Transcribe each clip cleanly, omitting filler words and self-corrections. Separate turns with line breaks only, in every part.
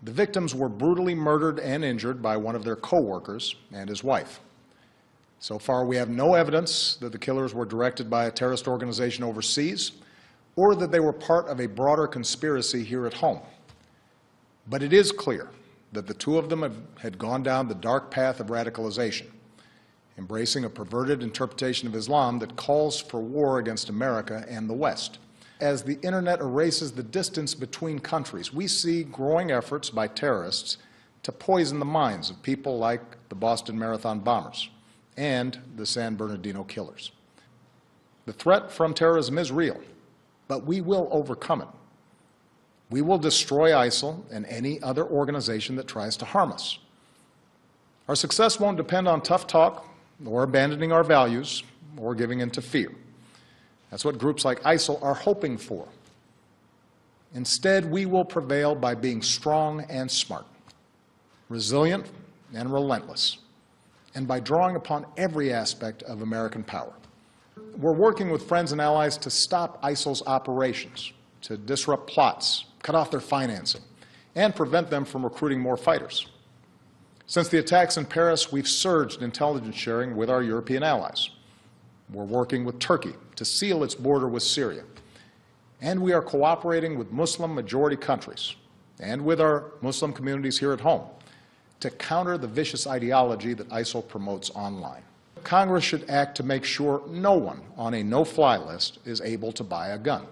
The victims were brutally murdered and injured by one of their co-workers and his wife. So far, we have no evidence that the killers were directed by a terrorist organization overseas or that they were part of a broader conspiracy here at home. But it is clear that the two of them had gone down the dark path of radicalization, embracing a perverted interpretation of Islam that calls for war against America and the West. As the Internet erases the distance between countries, we see growing efforts by terrorists to poison the minds of people like the Boston Marathon bombers and the San Bernardino killers. The threat from terrorism is real, but we will overcome it. We will destroy ISIL and any other organization that tries to harm us. Our success won't depend on tough talk or abandoning our values or giving in to fear. That's what groups like ISIL are hoping for. Instead, we will prevail by being strong and smart, resilient and relentless, and by drawing upon every aspect of American power. We're working with friends and allies to stop ISIL's operations, to disrupt plots, cut off their financing, and prevent them from recruiting more fighters. Since the attacks in Paris, we've surged intelligence sharing with our European allies. We're working with Turkey to seal its border with Syria. And we are cooperating with Muslim-majority countries and with our Muslim communities here at home to counter the vicious ideology that ISIL promotes online. Congress should act to make sure no one on a no-fly list is able to buy a gun.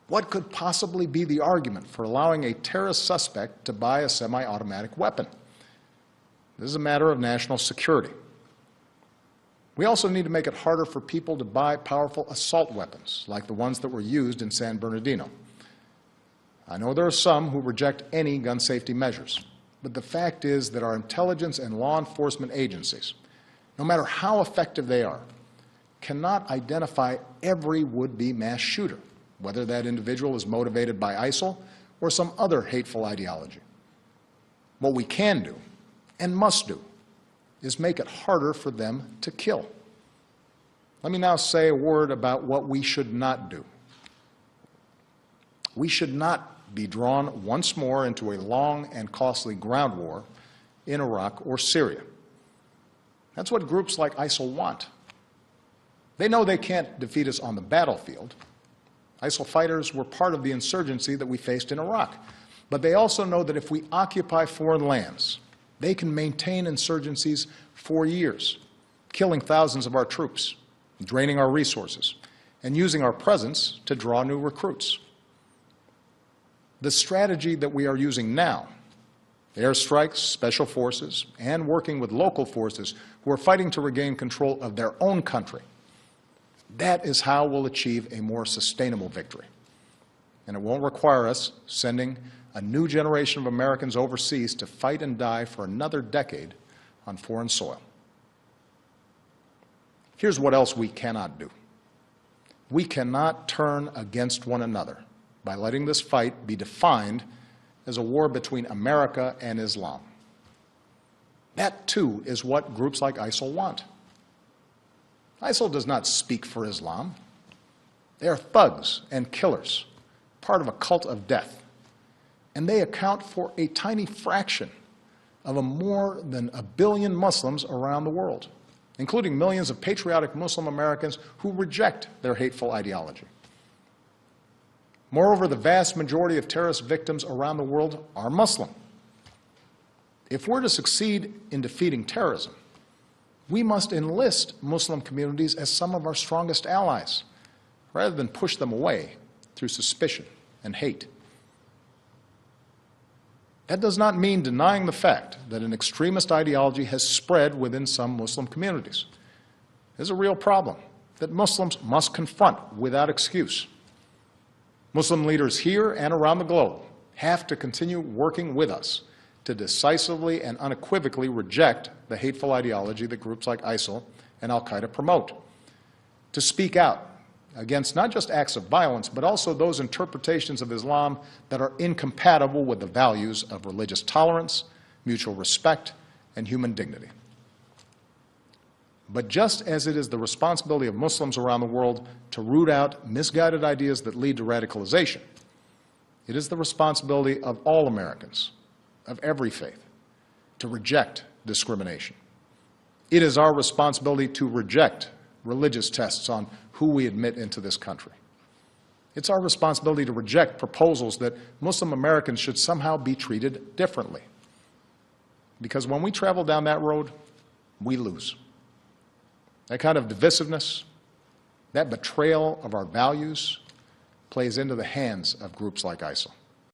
What could possibly be the argument for allowing a terrorist suspect to buy a semi-automatic weapon? This is a matter of national security. We also need to make it harder for people to buy powerful assault weapons, like the ones that were used in San Bernardino. I know there are some who reject any gun safety measures, but the fact is that our intelligence and law enforcement agencies, no matter how effective they are, cannot identify every would-be mass shooter, whether that individual is motivated by ISIL or some other hateful ideology. What we can do, and must do, is make it harder for them to kill. Let me now say a word about what we should not do. We should not be drawn once more into a long and costly ground war in Iraq or Syria. That's what groups like ISIL want. They know they can't defeat us on the battlefield. ISIL fighters were part of the insurgency that we faced in Iraq. But they also know that if we occupy foreign lands, they can maintain insurgencies for years, killing thousands of our troops, draining our resources, and using our presence to draw new recruits. The strategy that we are using now, airstrikes, special forces, and working with local forces who are fighting to regain control of their own country, that is how we'll achieve a more sustainable victory. And it won't require us sending a new generation of Americans overseas to fight and die for another decade on foreign soil. Here's what else we cannot do. We cannot turn against one another by letting this fight be defined as a war between America and Islam. That, too, is what groups like ISIL want. ISIL does not speak for Islam. They are thugs and killers, part of a cult of death. And they account for a tiny fraction of more than 1 billion Muslims around the world, including millions of patriotic Muslim Americans who reject their hateful ideology. Moreover, the vast majority of terrorist victims around the world are Muslim. If we're to succeed in defeating terrorism, we must enlist Muslim communities as some of our strongest allies, rather than push them away through suspicion and hate. That does not mean denying the fact that an extremist ideology has spread within some Muslim communities. It is a real problem that Muslims must confront without excuse. Muslim leaders here and around the globe have to continue working with us to decisively and unequivocally reject the hateful ideology that groups like ISIL and al-Qaeda promote, to speak out against not just acts of violence, but also those interpretations of Islam that are incompatible with the values of religious tolerance, mutual respect, and human dignity. But just as it is the responsibility of Muslims around the world to root out misguided ideas that lead to radicalization, It is the responsibility of all Americans, of every faith, to reject discrimination. It is our responsibility to reject religious tests on who we admit into this country. It's our responsibility to reject proposals that Muslim Americans should somehow be treated differently. Because when we travel down that road, we lose. That kind of divisiveness, that betrayal of our values, plays into the hands of groups like ISIL.